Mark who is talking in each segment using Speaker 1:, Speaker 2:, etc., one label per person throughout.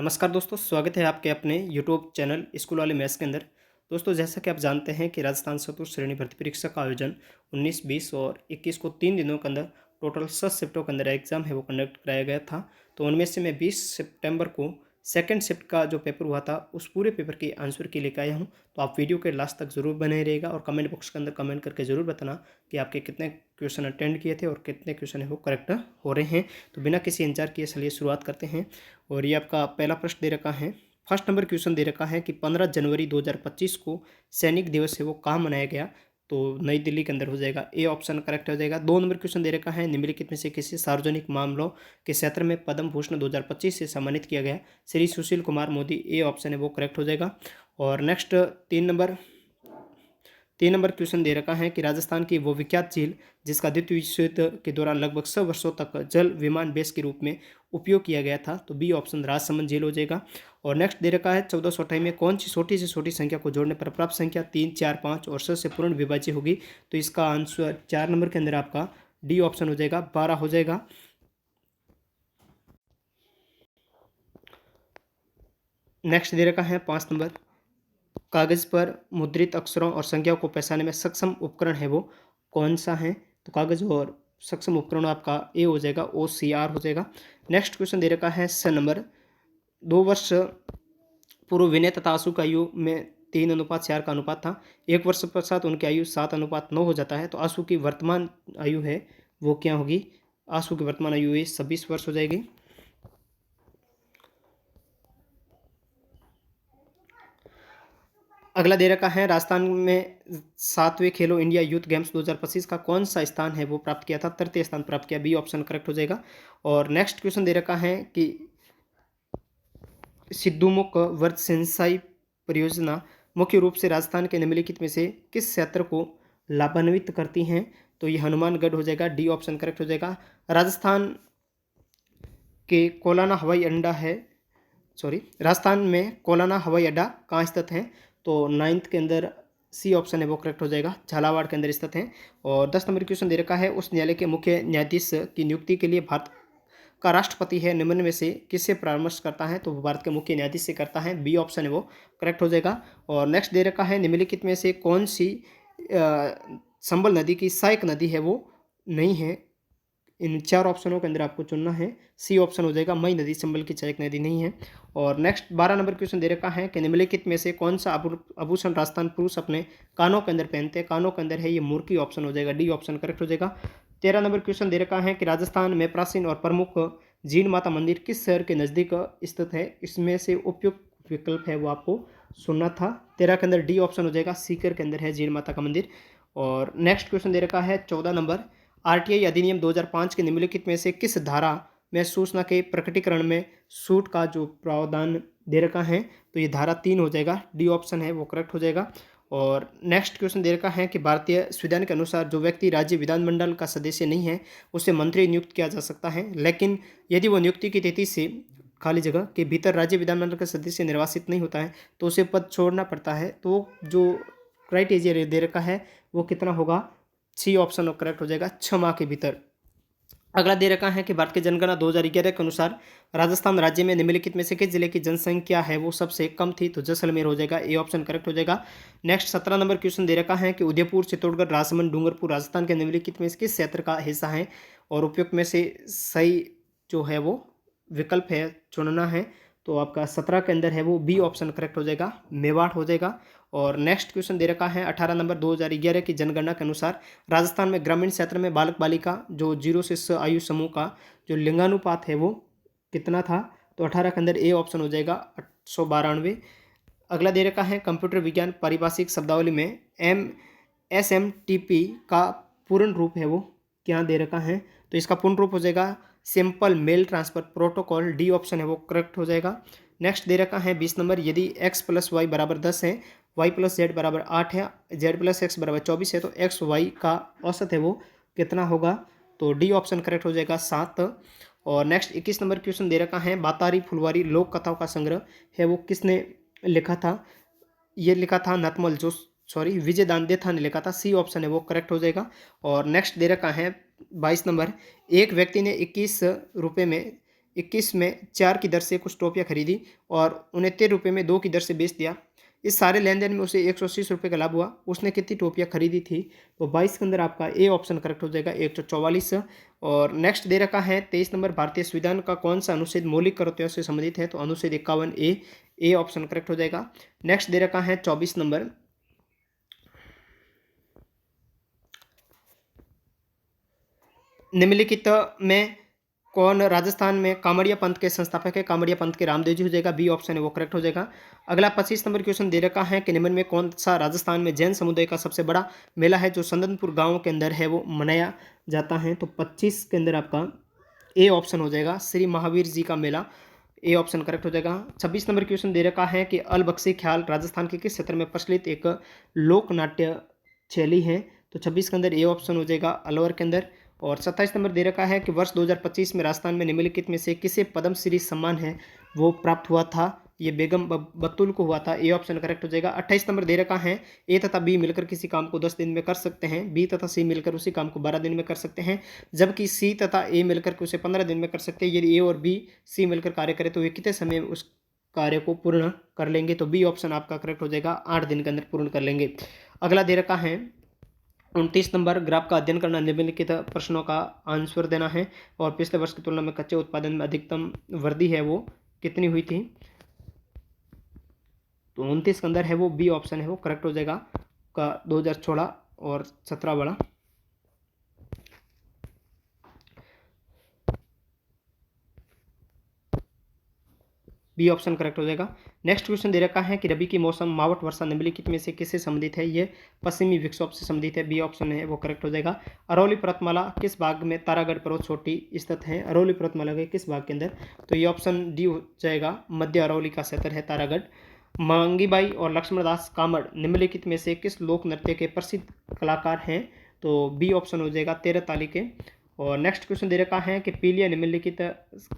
Speaker 1: नमस्कार दोस्तों, स्वागत है आपके अपने यूट्यूब चैनल स्कूल वाले मैथ्स के अंदर। दोस्तों, जैसा कि आप जानते हैं कि राजस्थान चतुर्थ श्रेणी भर्ती परीक्षा का आयोजन 19, 20 और 21 को 3 दिनों के अंदर टोटल 7 शिफ्टों के अंदर एग्जाम है वो कंडक्ट कराया गया था। तो उनमें से मैं 20 सितंबर को सेकंड शिफ्ट का जो पेपर हुआ था उस पूरे पेपर की आंसर की लेकर आया हूँ। तो आप वीडियो के लास्ट तक ज़रूर बने रहिएगा और कमेंट बॉक्स के अंदर कमेंट करके ज़रूर बताना कि आपके कितने क्वेश्चन अटेंड किए थे और कितने क्वेश्चन है वो करेक्ट हो रहे हैं। तो बिना किसी इंतजार किए चलिए शुरुआत करते हैं। और ये आपका पहला प्रश्न दे रखा है। फर्स्ट नंबर क्वेश्चन दे रखा है कि 15 जनवरी 2025 को सैनिक दिवस है वो कहाँ मनाया गया। तो नई दिल्ली के अंदर हो जाएगा, ए ऑप्शन करेक्ट हो जाएगा। 2 नंबर क्वेश्चन दे रखा है, निम्नलिखित में से किसी सार्वजनिक मामलों के क्षेत्र में पद्म भूषण 2025 से सम्मानित किया गया श्री सुशील कुमार मोदी, ए ऑप्शन है वो करेक्ट हो जाएगा। और नेक्स्ट 3 नंबर क्वेश्चन दे रखा है कि राजस्थान की वो विख्यात झील जिसका द्वितीय विश्व युद्ध के दौरान लगभग 100 वर्षों तक जल विमान बेस के रूप में उपयोग किया गया था। तो बी ऑप्शन राजसमंद झील हो जाएगा। और नेक्स्ट दे रखा है 1428 में कौन सी छोटी से छोटी संख्या को जोड़ने पर प्राप्त संख्या 3, 4, 5 और 6 से पूर्ण विभाज्य होगी। तो इसका आंसर 4 नंबर के अंदर आपका डी ऑप्शन हो जाएगा, 12 हो जाएगा। नेक्स्ट दे रखा है 5 नंबर, कागज पर मुद्रित अक्षरों और संख्याओं को पहचानने में सक्षम उपकरण है वो कौन सा है। तो कागज और सक्षम उपकरण आपका ए हो जाएगा, OCR हो जाएगा। नेक्स्ट क्वेश्चन दे रखा है 6 नंबर, 2 वर्ष पूर्व विनय तथा आंसू का आयु में 3:4 का अनुपात था। 1 वर्ष पश्चात उनकी आयु 7:9 हो जाता है। तो आंसू की वर्तमान आयु है वो क्या होगी। आंसू की वर्तमान आयु 26 वर्ष हो जाएगी। अगला दे रखा है, राजस्थान में 7वें खेलो इंडिया यूथ गेम्स 2025 का कौन सा स्थान है वो प्राप्त किया था। तृतीय स्थान प्राप्त किया, बी ऑप्शन करेक्ट हो जाएगा। और नेक्स्ट क्वेश्चन दे रखा है कि सिद्धूमुख वर्त सिंचाई परियोजना मुख्य रूप से राजस्थान के निम्नलिखित में से किस क्षेत्र को लाभान्वित करती हैं। तो ये हनुमानगढ़ हो जाएगा, डी ऑप्शन करेक्ट हो जाएगा। राजस्थान के कोलाना हवाई अड्डा है, राजस्थान में कोलाना हवाई अड्डा कहाँ स्थित है। तो 9th के अंदर सी ऑप्शन है वो करेक्ट हो जाएगा, झालावाड़ के अंदर स्थित है। और 10 नंबर क्वेश्चन दे रखा है, उस न्यायालय के मुख्य न्यायाधीश की नियुक्ति के लिए भारत का राष्ट्रपति है निम्न में से किससे परामर्श करता है। तो वो भारत के मुख्य न्यायाधीश से करता है, बी ऑप्शन है वो करेक्ट हो जाएगा। और नेक्स्ट दे रखा है, निम्नलिखित में से कौन सी संबल नदी की सहायक नदी है वो नहीं है। इन 4 ऑप्शनों के अंदर आपको चुनना है, सी ऑप्शन हो जाएगा, मई नदी संबल की सहायक नदी नहीं है। और नेक्स्ट 12 नंबर क्वेश्चन दे रखा है कि निम्नलिखित में से कौन सा आभूषण राजस्थान पुरुष अपने कानों के अंदर पहनते हैं। कानों के अंदर है ये मुर्की, ऑप्शन हो जाएगा, डी ऑप्शन करेक्ट हो जाएगा। 13 नंबर क्वेश्चन दे रखा है कि राजस्थान में प्राचीन और प्रमुख जीण माता मंदिर किस शहर के नज़दीक स्थित है। इसमें से उपयुक्त विकल्प है वो आपको सुनना था। 13 के अंदर डी ऑप्शन हो जाएगा, सीकर के अंदर है जीण माता का मंदिर। और नेक्स्ट क्वेश्चन दे रखा है 14 नंबर, RTI अधिनियम 2005 के निम्नलिखित में से किस धारा में सूचना के प्रकटीकरण में छूट का जो प्रावधान दे रखा है। तो ये धारा 3 हो जाएगा, डी ऑप्शन है वो करेक्ट हो जाएगा। और नेक्स्ट क्वेश्चन दे रखा है कि भारतीय संविधान के अनुसार जो व्यक्ति राज्य विधानमंडल का सदस्य नहीं है उसे मंत्री नियुक्त किया जा सकता है, लेकिन यदि वो नियुक्ति की तिथि से खाली जगह के भीतर राज्य विधानमंडल का सदस्य निर्वासित नहीं होता है तो उसे पद छोड़ना पड़ता है। तो जो क्राइटेरिया दे रखा है वो कितना होगा, सी ऑप्शन करेक्ट हो जाएगा, 6 माह के भीतर। अगला दे रखा है कि भारत की जनगणना 2011 के अनुसार राजस्थान राज्य में निम्नलिखित में से किस जिले की जनसंख्या है वो सबसे कम थी। तो जैसलमेर हो जाएगा, ए ऑप्शन करेक्ट हो जाएगा। नेक्स्ट 17 नंबर क्वेश्चन दे रखा है कि उदयपुर, चित्तौड़गढ़, राजसमंद, डूंगरपुर राजस्थान के निम्नलिखित में से किस क्षेत्र का हिस्सा है। और उपयुक्त में से सही जो है वो विकल्प है चुनना है। तो आपका 17 के अंदर है वो बी ऑप्शन करेक्ट हो जाएगा, मेवाड़ हो जाएगा। और नेक्स्ट क्वेश्चन दे रखा है 18 नंबर, 2011 की जनगणना के अनुसार राजस्थान में ग्रामीण क्षेत्र में बालक बालिका जो 0 से 6 आयु समूह का जो लिंगानुपात है वो कितना था। तो 18 के अंदर ए ऑप्शन हो जाएगा, 892। अगला दे रखा है कंप्यूटर विज्ञान पारिभाषिक शब्दावली में SMTP का पूर्ण रूप है वो क्या दे रखा है। तो इसका पूर्ण रूप हो जाएगा simple mail transfer protocol, D option है वो करेक्ट हो जाएगा। नेक्स्ट दे रखा है 20 नंबर, यदि x + y = 10 है, y + z = 8 है, z + x = 24 है, तो x y का औसत है वो कितना होगा। तो डी ऑप्शन करेक्ट हो जाएगा, 7। और नेक्स्ट 21 नंबर क्वेश्चन दे रखा है बातारी फुलवारी लोक कथाओं का संग्रह है वो किसने लिखा था। ये लिखा था नतमल जो विजय दानदेथा ने लिखा था, सी ऑप्शन है वो करेक्ट हो जाएगा। और नेक्स्ट दे रखा है 22 नंबर, एक व्यक्ति ने 21 रुपये में 2021 में 4 की दर से कुछ टॉफियाँ खरीदी और उन्हें 13 रुपये में 2 की दर से बेच दिया। इस सारे लेन-देन में उसे 180 रुपये का लाभ हुआ। उसने कितनी टॉफियाँ खरीदी थी? तो 22 के अंदर आपका ए ऑप्शन करेक्ट हो जाएगा 144। और नेक्स्ट दे रखा है 23 नंबर, भारतीय संविधान का कौन सा अनुच्छेद मौलिक कर्तव्यों से संबंधित है? तो अनुच्छेद 51 ए ऑप्शन करेक्ट हो जाएगा। नेक्स्ट दे रखा है 24 नंबर, निम्नलिखित में कौन राजस्थान में कामड़िया पंथ के संस्थापक है? कामड़िया पंथ के रामदेव जी हो जाएगा, बी ऑप्शन है वो करेक्ट हो जाएगा। अगला 25 नंबर क्वेश्चन दे रखा है कि निम्न में कौन सा राजस्थान में जैन समुदाय का सबसे बड़ा मेला है जो संदनपुर गांव के अंदर है वो मनाया जाता है? तो 25 के अंदर आपका ए ऑप्शन हो जाएगा, श्री महावीर जी का मेला, ए ऑप्शन करेक्ट हो जाएगा। 26 नंबर क्वेश्चन दे रखा है कि अलबख्शी ख्याल राजस्थान के किस क्षेत्र में प्रचलित एक लोक नाट्य शैली है? तो 26 के अंदर ए ऑप्शन हो जाएगा, अलवर के अंदर। और 27 नंबर दे रखा है कि वर्ष 2025 में राजस्थान में निम्नलिखित में से किसे पद्मश्री सम्मान है वो प्राप्त हुआ था? ये बेगम बतुल को हुआ था, ए ऑप्शन करेक्ट हो जाएगा। 28 नंबर दे रखा है ए तथा बी मिलकर किसी काम को 10 दिन में कर सकते हैं, बी तथा सी मिलकर उसी काम को 12 दिन में कर सकते हैं, जबकि सी तथा ए मिलकर के उसे 15 दिन में कर सकते हैं। यदि ए और बी सी मिलकर कार्य करें तो वे कितने समय में उस कार्य को पूर्ण कर लेंगे? तो बी ऑप्शन आपका करेक्ट हो जाएगा, 8 दिन के अंदर पूर्ण कर लेंगे। अगला दे रखा है 29 नंबर, ग्राफ का अध्ययन करना, निम्नलिखित प्रश्नों का आंसर देना है और पिछले वर्ष की तुलना में कच्चे उत्पादन में अधिकतम वृद्धि है वो कितनी हुई थी? तो 29 के अंदर है वो बी ऑप्शन है वो करेक्ट हो जाएगा का 2016 और 17 वाला। बी ऑप्शन करेक्ट हो जाएगा। नेक्स्ट क्वेश्चन दे रखा है कि रबी की मौसम मावट वर्षा निम्नलिखित में से किससे संबंधित है? ये पश्चिमी विक्षोभ से संबंधित है, बी ऑप्शन है वो करेक्ट हो जाएगा। अरवली पर्वतमाला किस भाग में तारागढ़ पर्वत चोटी स्थित है? अरवली पर्वतमाला के किस भाग के अंदर? तो ये ऑप्शन डी हो जाएगा, मध्य अरवली का क्षेत्र है तारागढ़। मांगीबाई और लक्ष्मणदास कामड़ निम्नलिखित में से किस लोक नृत्य के प्रसिद्ध कलाकार हैं? तो बी ऑप्शन हो जाएगा, 13 ताली के। और नेक्स्ट क्वेश्चन दे रखा है कि पीलिया निम्नलिखित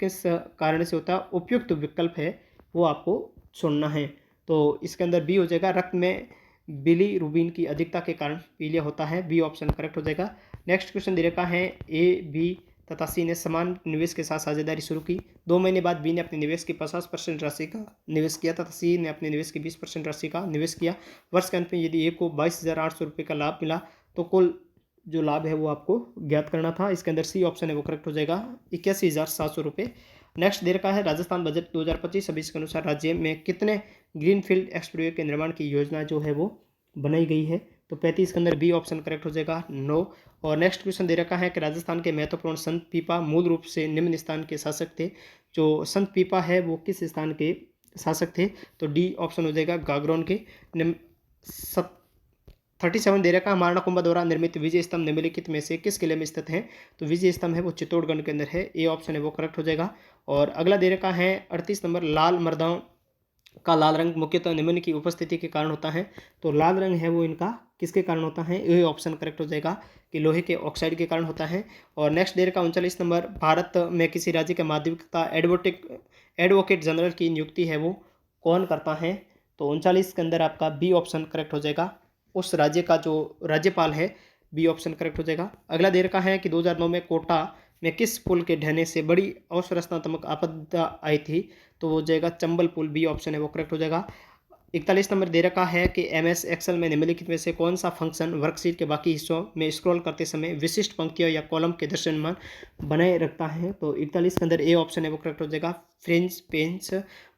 Speaker 1: किस कारण से होता है? उपयुक्त विकल्प है वो आपको चुनना है। तो इसके अंदर बी हो जाएगा, रक्त में बिलीरुबिन की अधिकता के कारण पीलिया होता है, बी ऑप्शन करेक्ट हो जाएगा। नेक्स्ट क्वेश्चन दे रखा है ए बी तथा सी ने समान निवेश के साथ साझेदारी शुरू की। 2 महीने बाद बी ने अपने निवेश की 50% राशि का निवेश किया तथा सी ने अपने निवेश की 20% राशि का निवेश किया। वर्ष के अंत में यदि ए को 22,800 रुपये का लाभ मिला तो कुल जो लाभ है वो आपको ज्ञात करना था। इसके अंदर सी ऑप्शन है वो करेक्ट हो जाएगा, 81,700 रुपये। नेक्स्ट दे रखा है राजस्थान बजट 2025-26 के अनुसार राज्य में कितने ग्रीनफील्ड एक्सप्रेसवे के निर्माण की योजना जो है वो बनाई गई है? तो 35 के अंदर बी ऑप्शन करेक्ट हो जाएगा, 9। और नेक्स्ट क्वेश्चन दे रखा है कि राजस्थान के महत्वपूर्ण संत पीपा मूल रूप से निम्न स्थान के शासक थे। जो संत पीपा है वो किस स्थान के शासक थे? तो डी ऑप्शन हो जाएगा, गागरोन के। 37 दे रखा है महाराणा कुंभा द्वारा निर्मित विजय स्तंभ निम्नलिखित में से किस किले में स्थित है? तो विजय स्तंभ है वो चित्तौड़गढ़ के अंदर है, ए ऑप्शन है वो करेक्ट हो जाएगा। और अगला दे रखा है 38 नंबर, लाल मृदाओं का लाल रंग मुख्यतः निम्न की उपस्थिति के कारण होता है। तो लाल रंग है वो इनका किसके कारण होता है? ए ऑप्शन करेक्ट हो जाएगा कि लोहे के ऑक्साइड के कारण होता है। और नेक्स्ट दे रखा 39 नंबर, भारत में किसी राज्य के माध्यमिकता एडवोकेट जनरल की नियुक्ति है वो कौन करता है? तो 39 के अंदर आपका बी ऑप्शन करेक्ट हो जाएगा, उस राज्य का जो राज्यपाल है, बी ऑप्शन करेक्ट हो जाएगा। अगला दे रखा है कि 2009 में कोटा में किस पुल के ढहने से बड़ी अवसंरचनात्मक आपदा आई थी? तो वो जाएगा चंबल पुल, बी ऑप्शन है वो करेक्ट हो जाएगा। 41 नंबर दे रखा है कि एमएस एक्सेल में निम्नलिखित में से कौन सा फंक्शन वर्कशीट के बाकी हिस्सों में स्क्रॉल करते समय विशिष्ट पंक्तियों या कॉलम के दृश्यमान बनाए रखता है? तो 41 के अंदर ए ऑप्शन है वो करेक्ट हो जाएगा, फ्रेंच पेंस।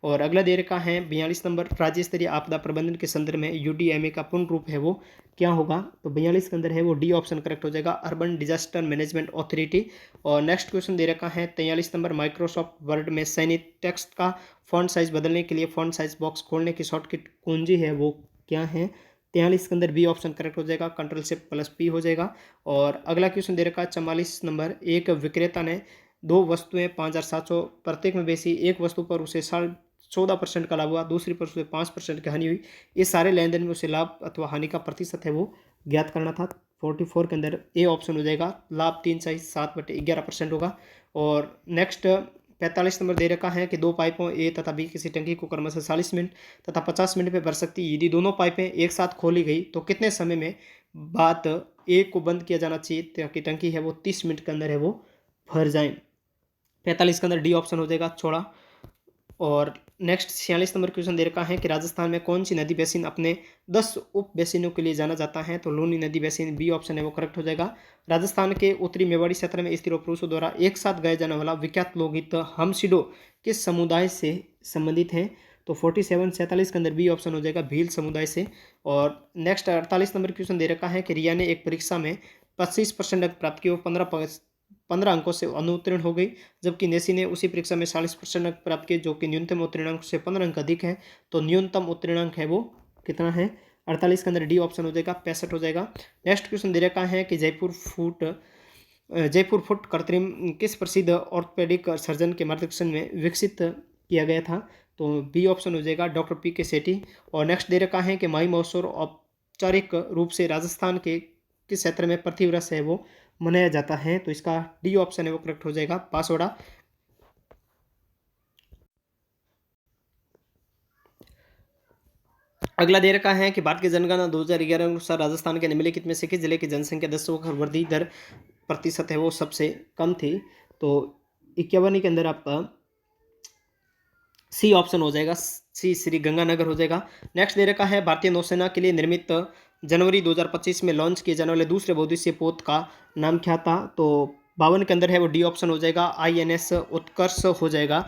Speaker 1: और अगला दे रखा है 42 नंबर, राज्य स्तरीय आपदा प्रबंधन के संदर्भ में यूडीएमए का पूर्ण रूप है वो क्या होगा? तो 42 के अंदर है वो डी ऑप्शन करेक्ट हो जाएगा, अर्बन डिजास्टर मैनेजमेंट अथॉरिटी। और नेक्स्ट क्वेश्चन दे रखा है 43 नंबर, माइक्रोसॉफ्ट वर्ड में सैनिक टेक्स्ट का फॉन्ट साइज बदलने के लिए फॉन्ट साइज बॉक्स खोलने की शॉर्टकट कुंजी है वो क्या है? 43 के अंदर बी ऑप्शन करेक्ट हो जाएगा, Ctrl+P हो जाएगा। और अगला क्वेश्चन दे रखा है 44 नंबर, एक विक्रेता ने 2 वस्तुएं 5,700 प्रत्येक में बेची। एक वस्तु पर उसे 14% का लाभ हुआ, दूसरी पर उसे 5% की हानि हुई। ये सारे लेन देन में उसे लाभ अथवा हानि का प्रतिशत है वो ज्ञात करना था। 44 के अंदर ए ऑप्शन हो जाएगा, लाभ 3/7/11% होगा। और नेक्स्ट 45 नंबर दे रखा है कि 2 पाइपों ए तथा बी किसी टंकी को क्रमशः 40 मिनट तथा 50 मिनट में भर सकती है। यदि दोनों पाइपें एक साथ खोली गई तो कितने समय में बाद ए को बंद किया जाना चाहिए ताकि टंकी है वो 30 मिनट के अंदर है वो भर जाए? 45 के अंदर डी ऑप्शन हो जाएगा चौड़ा। और नेक्स्ट 46 नंबर क्वेश्चन दे रखा है कि राजस्थान में कौन सी नदी बेसिन अपने 10 उप बेसिनों के लिए जाना जाता है, तो लूनी नदी बेसिन बी ऑप्शन है वो करेक्ट हो जाएगा। राजस्थान के उत्तरी मेवाड़ी क्षेत्र में स्त्री और पुरुषों द्वारा एक साथ गाया जाने वाला विख्यात लोकगीत हमसिडो किस समुदाय से संबंधित है, तो 47 के अंदर बी ऑप्शन हो जाएगा भील समुदाय से। और नेक्स्ट 48 नंबर क्वेश्चन दे रखा है कि रिया ने एक परीक्षा में 25% अंक प्राप्त किए और 15 अंकों से अनुत्तीर्ण हो गई, जबकि नेसी ने उसी परीक्षा में 40% अंक प्राप्त किए, जो कि न्यूनतम उत्तीर्णांक से 15 अंक अधिक है। तो न्यूनतम उत्तीर्णांक है वो कितना है, 48 के अंदर डी ऑप्शन हो जाएगा 65 हो जाएगा। नेक्स्ट क्वेश्चन दे रखा है कि जयपुर फुट कृत्रिम किस प्रसिद्ध ऑर्थोपेडिक सर्जन के मार्गदर्शन में विकसित किया गया था, तो बी ऑप्शन हो जाएगा डॉक्टर पी के सेठी। और नेक्स्ट दे रखा है कि माई महोत्सव औपचारिक रूप से राजस्थान के किस क्षेत्र में प्रतिवर्ष है वो मनाया जाता है, तो इसका डी ऑप्शन है वो करेक्ट हो जाएगा पासोड़ा। अगला दे रखा है कि भारत की जनगणना 2011 अनुसार राजस्थान के निम्नलिखित में से किस जिले की जनसंख्या 10 वृद्धि दर प्रतिशत है वो सबसे कम थी, तो 51 के अंदर आपका सी ऑप्शन हो जाएगा, सी श्री गंगानगर हो जाएगा। नेक्स्ट दे रखा है भारतीय नौसेना के लिए निर्मित जनवरी 2025 में लॉन्च किए जाने वाले दूसरे बहुउद्देशीय पोत का नाम क्या था, तो 52 के अंदर है वो डी ऑप्शन हो जाएगा INS उत्कर्ष हो जाएगा।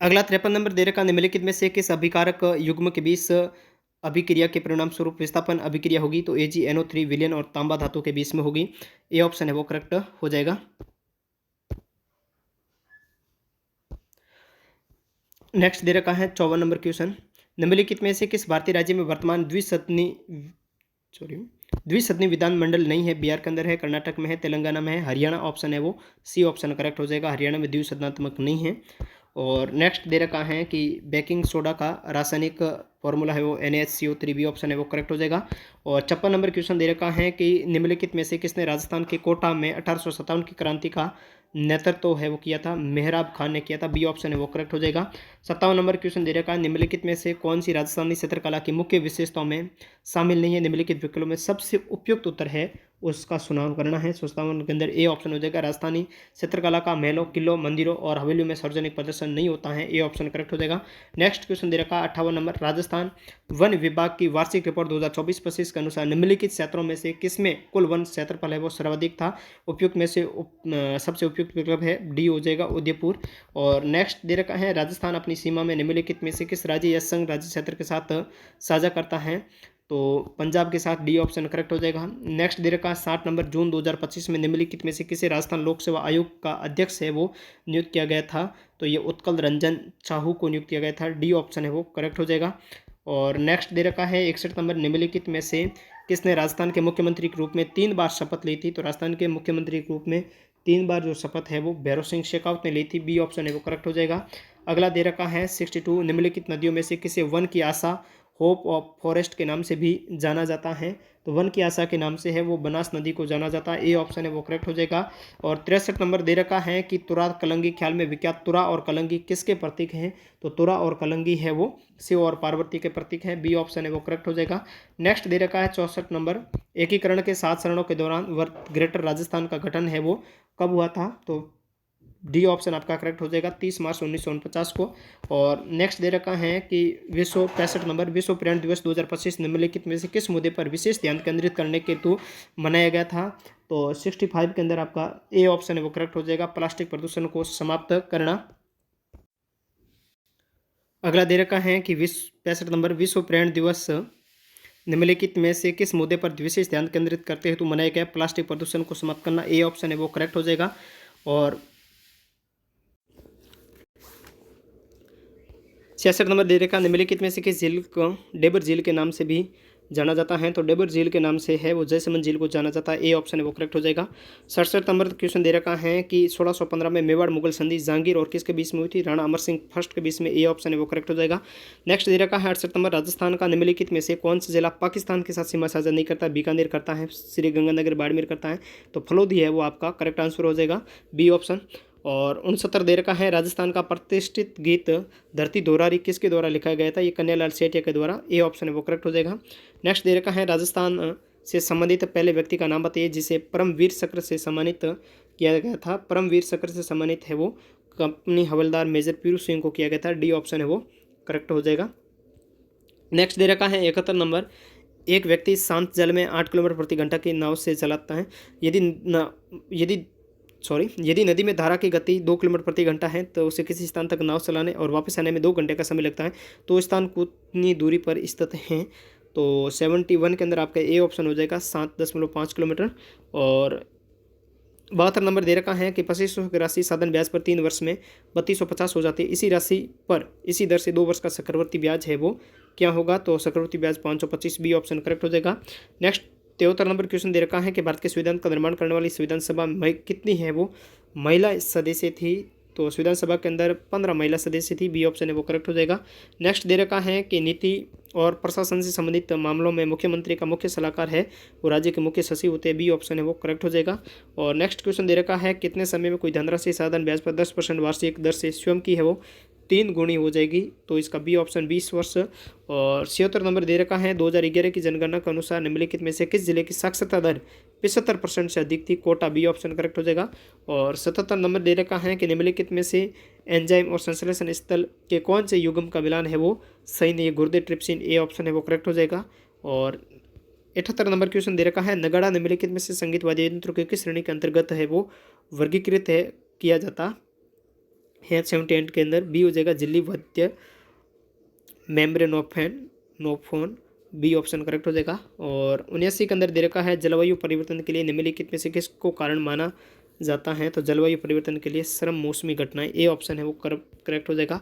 Speaker 1: अगला 53 नंबर दे रखा निम्नलिखित में से किस अभिकारक युग्म के बीच अभिक्रिया के परिणाम स्वरूप विस्थापन अभिक्रिया होगी, तो AgNO3 विलयन और तांबा धातु के बीच में होगी, ए ऑप्शन है वो करेक्ट हो जाएगा। नेक्स्ट दे रखा है 54 नंबर क्वेश्चन, निम्नलिखित में से किस भारतीय राज्य में वर्तमान द्विसदनी विधानमंडल नहीं है, बिहार के अंदर है, कर्नाटक में है, तेलंगाना में है, हरियाणा ऑप्शन है वो सी ऑप्शन करेक्ट हो जाएगा, हरियाणा में द्विसदनात्मक नहीं है। और नेक्स्ट दे रखा है कि बेकिंग सोडा का रासायनिक फॉर्मूला है वो NaHCO3 बी ऑप्शन है वो करेक्ट हो जाएगा। और 56 नंबर क्वेश्चन दे रखा है कि निम्नलिखित में से किसने राजस्थान के कोटा में 1857 की क्रांति का नेतृत्व है वो किया था, मेहराब खान ने किया था, बी ऑप्शन है वो करेक्ट हो जाएगा। 57 नंबर क्वेश्चन दे रखा है निम्नलिखित में से कौन सी राजस्थानी चित्रकला की मुख्य विशेषताओं में शामिल नहीं है, निम्नलिखित विकल्पों में सबसे उपयुक्त उत्तर है उसका चुनाव करना है। 57 के अंदर ए ऑप्शन हो जाएगा, राजस्थानी चित्रकला का महलों, किलों, मंदिरों और हवेलियों में सार्वजनिक प्रदर्शन नहीं होता है, ए ऑप्शन करेक्ट हो जाएगा। नेक्स्ट क्वेश्चन दे रखा 58 नंबर, राजस्थान वन विभाग की वार्षिक रिपोर्ट 2024-25 के अनुसार निम्नलिखित क्षेत्रों में से किसमें कुल वन क्षेत्रफल है वो सर्वाधिक था, उपयुक्त में से सबसे उपयुक्त विकल्प है डी हो जाएगा उदयपुर। और नेक्स्ट दे रखा है राजस्थान अपनी सीमा में निम्नलिखित में से किस राज्य या संघ राज्य क्षेत्र के साथ साझा करता है, तो पंजाब के साथ डी ऑप्शन करेक्ट हो जाएगा। नेक्स्ट दे रखा है 60 नंबर, जून 2025 में निम्नलिखित में से किसे राजस्थान लोक सेवा आयोग का अध्यक्ष है वो नियुक्त किया गया था, तो ये उत्कल रंजन साहू को नियुक्त किया गया था, डी ऑप्शन है वो करेक्ट हो जाएगा। और नेक्स्ट दे रखा है 61 नंबर, निम्नलिखित में से किसने राजस्थान के मुख्यमंत्री के रूप में 3 बार शपथ ली थी, तो राजस्थान के मुख्यमंत्री के रूप में 3 बार जो शपथ है वो भैरव सिंह शेखावत ने ली थी, बी ऑप्शन है वो करेक्ट हो जाएगा। अगला दे रखा है 62, निम्नलिखित नदियों में से किसे वन की आशा, होप ऑफ फॉरेस्ट के नाम से भी जाना जाता है, तो वन की आशा के नाम से है वो बनास नदी को जाना जाता है, ए ऑप्शन है वो करेक्ट हो जाएगा। और 63 नंबर दे रखा है कि तुरा कलंगी ख्याल में विख्यात तुरा और कलंगी किसके प्रतीक हैं, तो तुरा और कलंगी है वो शिव और पार्वती के प्रतीक हैं, बी ऑप्शन है वो करेक्ट हो जाएगा। नेक्स्ट दे रखा है 64 नंबर, एकीकरण के 7 चरणों के दौरान ग्रेटर राजस्थान का गठन है वो कब हुआ था, तो डी ऑप्शन आपका करेक्ट हो जाएगा 30 मार्च 1949 को। और नेक्स्ट दे रखा है कि 65 नंबर, विश्व पर्यावरण दिवस 2025 निम्नलिखित में से किस मुद्दे पर विशेष ध्यान केंद्रित करने के हेतु मनाया गया था, तो 65 के अंदर आपका ए ऑप्शन है वो करेक्ट हो जाएगा, प्लास्टिक प्रदूषण को समाप्त करना। अगला दे रखा है कि 65 नंबर, विश्व पर्यावरण दिवस निम्नलिखित में से किस मुद्दे पर विशेष ध्यान केंद्रित करते हेतु मनाया गया, प्लास्टिक प्रदूषण को समाप्त करना, ए ऑप्शन है वो करेक्ट हो जाएगा। और 66 नंबर दे रखा निम्नलिखित में से किस झील को डेबर झील के नाम से भी जाना जाता है, तो डेबर झील के नाम से है वो जयसमंद झील को जाना जाता है, ए ऑप्शन है वो करेक्ट हो जाएगा। 67 नंबर क्वेश्चन दे रखा है कि 1615 में मेवाड़ मुगल संधि जहांगीर और किसके बीच में हुई थी, राणा अमर सिंह फर्स्ट के बीच में, ए ऑप्शन है वो करेक्ट हो जाएगा। नेक्स्ट दे रखा है 68 नंबर, राजस्थान का निम्नलिखित में से कौन सा जिला पाकिस्तान के साथ सीमा साझा नहीं करता, बीकानेर करता है, श्री गंगानगर बाड़मेर करता है, तो फलोदी है वो आपका करेक्ट आंसर हो जाएगा, बी ऑप्शन। और 69 दे रखा है राजस्थान का प्रतिष्ठित गीत धरती दोरारी किसके द्वारा लिखा गया था, ये कन्हैयालाल सेठिया के द्वारा, ए ऑप्शन है वो करेक्ट हो जाएगा। नेक्स्ट दे रखा है राजस्थान से संबंधित पहले व्यक्ति का नाम बताइए जिसे परमवीर चक्र से सम्मानित किया गया था। परमवीर चक्र से सम्मानित है वो कंपनी हवलदार मेजर पीरू सिंह को किया गया था। डी ऑप्शन है वो करेक्ट हो जाएगा। नेक्स्ट दे रखा है 71 नंबर, एक व्यक्ति शांत जल में 8 किलोमीटर प्रति घंटा की नाव से चलाता है। यदि न यदि यदि नदी में धारा की गति 2 किलोमीटर प्रति घंटा है तो उसे किसी स्थान तक नाव चलाने और वापस आने में 2 घंटे का समय लगता है, तो स्थान कितनी दूरी पर स्थित है? तो 71 के अंदर आपका ए ऑप्शन हो जाएगा 7.5 किलोमीटर। और 72 नंबर दे रखा है कि 2500 की राशि साधन ब्याज पर 3 वर्ष में 3250 हो जाती है। इसी राशि पर इसी दर से 2 वर्ष का चक्रवर्ती ब्याज है वो क्या होगा? तो चक्रवर्ती ब्याज 525, बी ऑप्शन करेक्ट हो जाएगा। नेक्स्ट 73 नंबर क्वेश्चन दे रखा है कि भारत के संविधान का निर्माण करने वाली संविधान सभा कितनी है वो महिला सदस्य थी? तो संविधान सभा के अंदर 15 महिला सदस्य थी, बी ऑप्शन है वो करेक्ट हो जाएगा। नेक्स्ट दे रखा है कि नीति और प्रशासन से संबंधित मामलों में मुख्यमंत्री का मुख्य सलाहकार है वो राज्य के मुख्य सचिव होते हैं, बी ऑप्शन है वो करेक्ट हो जाएगा। और नेक्स्ट क्वेश्चन दे रखा है कितने समय में कोई धनराशि साधन ब्याज पर 10% वार्षिक दर से स्वयं की है वो 3 गुणी हो जाएगी, तो इसका बी ऑप्शन 20 वर्ष। और 76 नंबर दे रखा है 2011 की जनगणना के अनुसार निम्नलिखित में से किस जिले की साक्षरता दर 75% से अधिक थी? कोटा, बी ऑप्शन करेक्ट हो जाएगा। और 77 नंबर दे रखा है कि निम्नलिखित में से एंजाइम और संश्लेषण स्थल के कौन से युग्म का मिलान है वो सही नहीं है? गुर्दे, ट्रिप्सिन, ए ऑप्शन है वो करेक्ट हो जाएगा। और 78 नंबर क्वेश्चन दे रखा है नगाड़ा निम्नलिखित में से संगीत वाद्य यंत्रों की किस श्रेणी के अंतर्गत है वो वर्गीकृत है किया जाता है? 78 के अंदर बी हो जाएगा जिल्ली वाद्य मेम्ब्रेनोफोन, बी ऑप्शन करेक्ट हो जाएगा। और 79 के अंदर दे रखा है जलवायु परिवर्तन के लिए निम्नलिखित में से किसको कारण माना जाता है? तो जलवायु परिवर्तन के लिए श्रम मौसमी घटनाएं, ए ऑप्शन है वो करेक्ट हो जाएगा।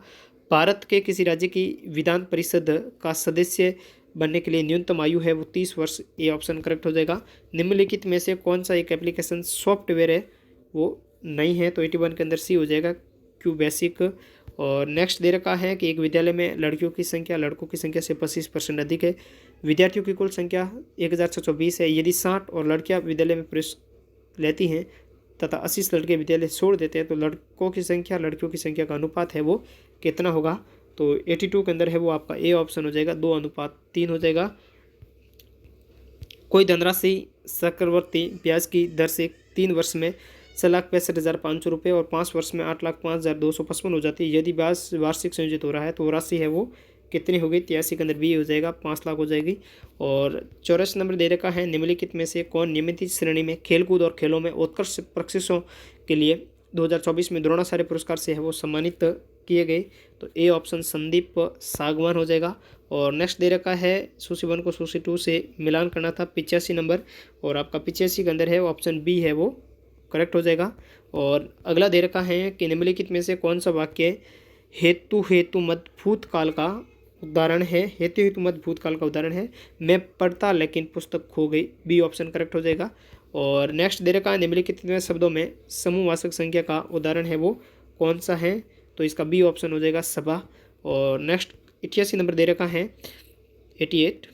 Speaker 1: भारत के किसी राज्य की विधान परिषद का सदस्य बनने के लिए न्यूनतम आयु है वो 30 वर्ष, ए ऑप्शन करेक्ट हो जाएगा। निम्नलिखित में से कौन सा एक एप्लीकेशन सॉफ्टवेयर है वो नहीं है? तो 81 के अंदर सी हो जाएगा, क्यू बेसिक। और नेक्स्ट दे रखा है कि एक विद्यालय में लड़कियों की संख्या लड़कों की संख्या से 25% अधिक है। विद्यार्थियों की कुल संख्या 1620 है। यदि 60 और लड़कियां विद्यालय में प्रवेश लेती हैं तथा 80 लड़के विद्यालय छोड़ देते हैं तो लड़कों की संख्या लड़कियों की संख्या का अनुपात है वो कितना होगा? तो 82 के अंदर है वो आपका ए ऑप्शन हो जाएगा, 2:3 हो जाएगा। कोई धनराशि चक्रवर्ती ब्याज की दर से 3 वर्ष में 6,65,500 रुपये और 5 वर्ष में 8,05,255 हो जाती है। यदि ब्याज वार्षिक संयोजित हो रहा है तो राशि है वो कितनी होगी? 83 के अंदर बी हो जाएगा, 5 लाख हो जाएगी। और 84 नंबर दे रखा है निम्नलिखित में से कौन नियमित श्रेणी में खेलकूद और खेलों में उत्कृष्ट प्रशिक्षकों के लिए 2024 में द्रोणाचार्य पुरस्कार से है वो सम्मानित किए गए? तो ए ऑप्शन संदीप सागवान हो जाएगा। और नेक्स्ट दे रखा है सूची 1 को सूची 2 से मिलान करना था 85 नंबर, और आपका 85 के अंदर है ऑप्शन बी है वो करेक्ट हो जाएगा। और अगला दे रखा है कि निम्नलिखित में से कौन सा वाक्य हेतु मत भूतकाल का उदाहरण है? हेतु मत भूतकाल का उदाहरण है। मैं पढ़ता लेकिन पुस्तक खो गई, बी ऑप्शन करेक्ट हो जाएगा। और नेक्स्ट दे रखा है निम्नलिखित में शब्दों में समूहवाचक संख्या का उदाहरण है वो कौन सा है? तो इसका बी ऑप्शन हो जाएगा सभा। और नेक्स्ट 88 नंबर दे रखा है 88,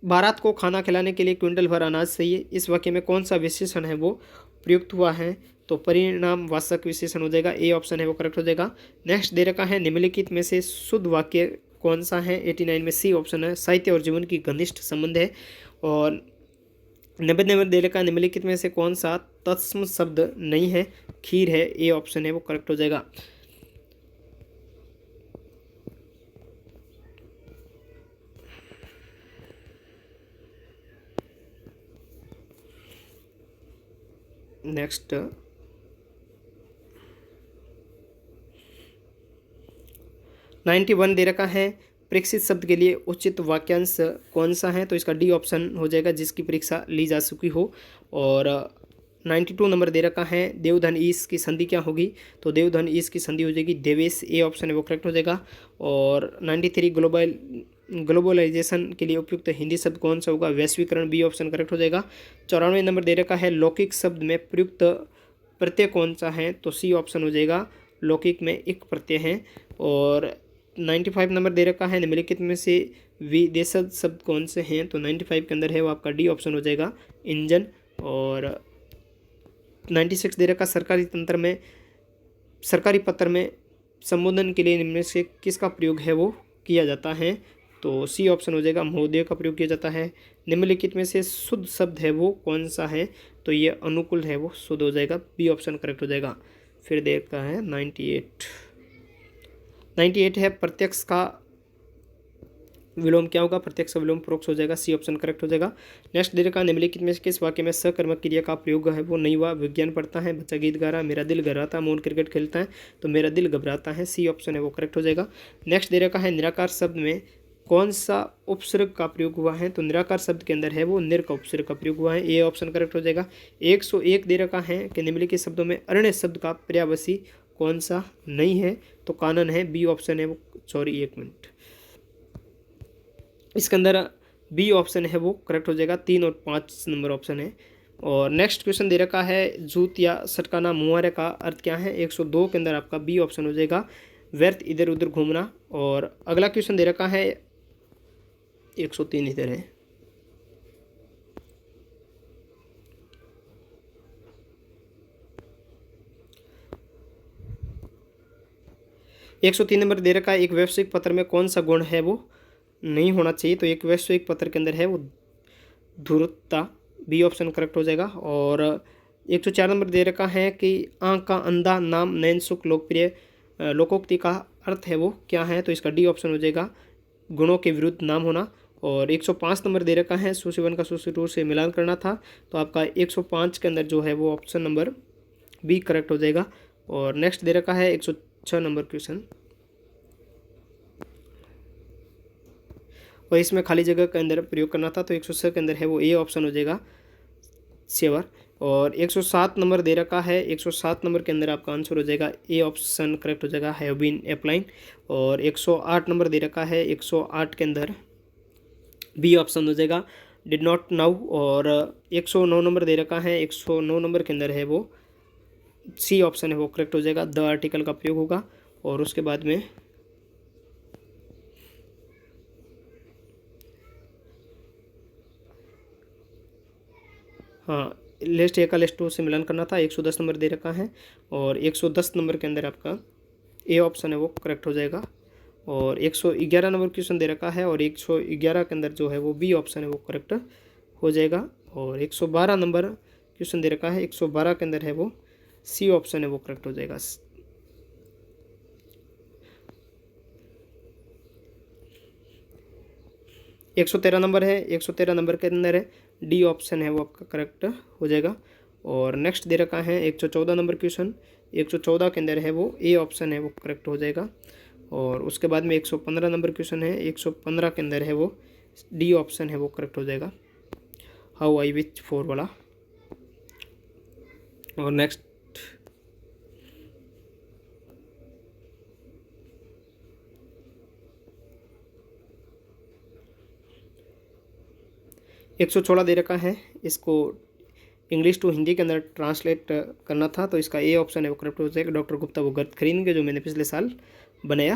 Speaker 1: भारत को खाना खिलाने के लिए क्विंटल भर अनाज चाहिए। इस वाक्य में कौन सा विशेषण है वो प्रयुक्त हुआ है? तो परिणामवाचक विशेषण हो जाएगा, ए ऑप्शन है वो करेक्ट हो जाएगा। नेक्स्ट दे रखा है निम्नलिखित में से शुद्ध वाक्य कौन सा है? 89 में सी ऑप्शन है, साहित्य और जीवन की घनिष्ठ संबंध है। और 90 नंबर दे रखा है निम्नलिखित में से कौन सा तत्सम शब्द नहीं है? खीर है, ए ऑप्शन है वो करेक्ट हो जाएगा। नेक्स्ट 91 दे रखा है परीक्षित शब्द के लिए उचित वाक्यांश कौन सा है? तो इसका डी ऑप्शन हो जाएगा जिसकी परीक्षा ली जा चुकी हो। और 92 नंबर दे रखा है देवधन ईश की संधि क्या होगी? तो देवधन ईश की संधि हो जाएगी देवेश, ए ऑप्शन है वो करेक्ट हो जाएगा। और 93 ग्लोबलाइजेशन के लिए उपयुक्त हिंदी शब्द कौन सा होगा? वैश्वीकरण, बी ऑप्शन करेक्ट हो जाएगा। 94 नंबर दे रखा है लौकिक शब्द में प्रयुक्त प्रत्यय कौन सा है? तो सी ऑप्शन हो जाएगा, लौकिक में एक प्रत्यय है। और 95 नंबर दे रखा है निम्नलिखित में से विदेशज शब्द कौन से हैं? तो 95 के अंदर है वो आपका डी ऑप्शन हो जाएगा, इंजन। और 96 दे रखा सरकारी पत्र में संबोधन के लिए निम्न से किसका प्रयोग है वो किया जाता है? तो सी ऑप्शन हो जाएगा, महोदय का प्रयोग किया जाता है। निम्नलिखित में से शुद्ध शब्द है वो कौन सा है, तो ये अनुकूल है वो शुद्ध हो जाएगा, बी ऑप्शन करेक्ट हो जाएगा। फिर देखता है 98 है प्रत्यक्ष का विलोम क्या होगा, प्रत्यक्ष का विलोम परोक्ष हो जाएगा, सी ऑप्शन करेक्ट हो जाएगा। नेक्स्ट दे रखा निम्नलिखित में से किस वाक्य में सकर्मक क्रिया का प्रयोग है वो नहीं हुआ, विज्ञान पढ़ता है, बच्चा गीत गा रहा, मेरा दिल घबराता, मोहन क्रिकेट खेलता है, तो मेरा दिल घबराता है, सी ऑप्शन है वो करेक्ट हो जाएगा। नेक्स्ट दे रखा है निराकार शब्द में कौन सा उपसर्ग का प्रयोग हुआ है, तो निराकार शब्द के अंदर है वो निर का उपसर्ग का प्रयोग हुआ है, ए ऑप्शन करेक्ट हो जाएगा। 101 दे रखा है कि निम्नलिखित शब्दों में अरण्य शब्द का पर्यायवाची कौन सा नहीं है, तो कानन है, बी ऑप्शन है वो, सॉरी 1 मिनट, इसके अंदर बी ऑप्शन है वो करेक्ट हो जाएगा, 3 और 5 नंबर ऑप्शन है। और नेक्स्ट क्वेश्चन दे रखा है जूत या सटकाना मुहावरे का अर्थ क्या है, 102 के अंदर आपका बी ऑप्शन हो जाएगा, व्यर्थ इधर उधर घूमना। और अगला क्वेश्चन दे रखा है 103 इधर है, एक 103 नंबर दे रखा है एक वैश्विक पत्र में कौन सा गुण है वो नहीं होना चाहिए, तो एक वैश्विक पत्र के अंदर है वो धूर्तता, बी ऑप्शन करेक्ट हो जाएगा। और 104 नंबर दे रखा है कि आँख का अंधा नाम नयन सुख लोकप्रिय लोकोक्ति का अर्थ है वो क्या है, तो इसका डी ऑप्शन हो जाएगा, गुणों के विरुद्ध नाम होना। और 105 नंबर दे रखा है सुशिवन का सुशिटूर से मिलान करना था, तो आपका 105 के अंदर जो है वो ऑप्शन नंबर बी करेक्ट हो जाएगा। और नेक्स्ट दे रखा है 106 नंबर क्वेश्चन, और इसमें खाली जगह के अंदर प्रयोग करना था, तो 106 के अंदर है वो ए ऑप्शन हो जाएगा, सेवर। और 107 नंबर दे रखा है, 107 नंबर के अंदर आपका आंसर हो जाएगा ए ऑप्शन करेक्ट हो जाएगा, हैव बीन अप्लाइड। और 108 नंबर दे रखा है, 108 के अंदर बी ऑप्शन हो जाएगा, डिड नॉट नाउ। और 109 नंबर दे रखा है, 109 नंबर के अंदर है वो सी ऑप्शन है वो करेक्ट हो जाएगा, द आर्टिकल का प्रयोग होगा। और उसके बाद में हाँ, लिस्ट ए का लिस्ट 2 से मिलान करना था, 110 नंबर दे रखा है, और 110 नंबर के अंदर आपका ए ऑप्शन है वो करेक्ट हो जाएगा। और 111 नंबर क्वेश्चन दे रखा है, और 111 के अंदर जो है वो बी ऑप्शन है वो करेक्ट हो जाएगा। और 112 नंबर क्वेश्चन दे रखा है, 112 के अंदर है वो सी ऑप्शन है वो करेक्ट हो जाएगा। 113 नंबर है, 113 नंबर के अंदर है डी ऑप्शन है वो आपका करेक्ट हो जाएगा। और नेक्स्ट दे रखा है 114 नंबर क्वेश्चन, 114 के अंदर है वो ए ऑप्शन है वो करेक्ट हो जाएगा। और उसके बाद में 115 नंबर क्वेश्चन है, 115 के अंदर है वो डी ऑप्शन है वो करेक्ट हो जाएगा, हाउ आई विच फोर वाला। और नेक्स्ट 116 दे रखा है, इसको इंग्लिश टू हिंदी के अंदर ट्रांसलेट करना था, तो इसका ए ऑप्शन है वो करेक्ट हो जाएगा, डॉक्टर गुप्ता वो गर्द खरीदेंगे जो मैंने पिछले साल बनाया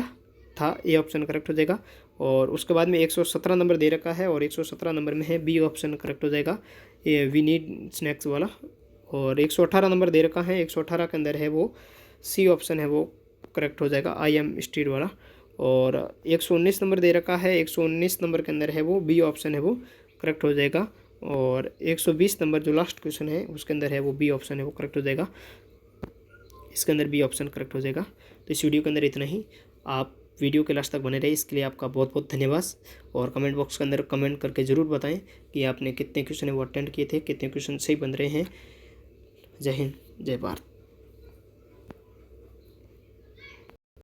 Speaker 1: था, ए ऑप्शन करेक्ट हो जाएगा। और उसके बाद में 117 नंबर दे रखा है, और 117 नंबर में है बी ऑप्शन करेक्ट हो जाएगा, ये वी नीड स्नैक्स वाला। और 118 नंबर दे रखा है, 118 के अंदर है वो सी ऑप्शन है वो करेक्ट हो जाएगा, आई एम स्ट्रीट वाला। और 119 नंबर दे रखा है, 119 नंबर के अंदर है वो बी ऑप्शन है वो करेक्ट हो जाएगा। और 120 नंबर जो लास्ट क्वेश्चन है उसके अंदर है वो बी ऑप्शन है वो करेक्ट हो जाएगा, इसके अंदर बी ऑप्शन करेक्ट हो जाएगा। तो इस वीडियो के अंदर इतना ही, आप वीडियो के लास्ट तक बने रहे, इसके लिए आपका बहुत बहुत धन्यवाद। और कमेंट बॉक्स के अंदर कमेंट करके ज़रूर बताएं कि आपने कितने क्वेश्चन है वो अटेंड किए थे, कितने क्वेश्चन सही बन रहे हैं। जय हिंद, जय भारत।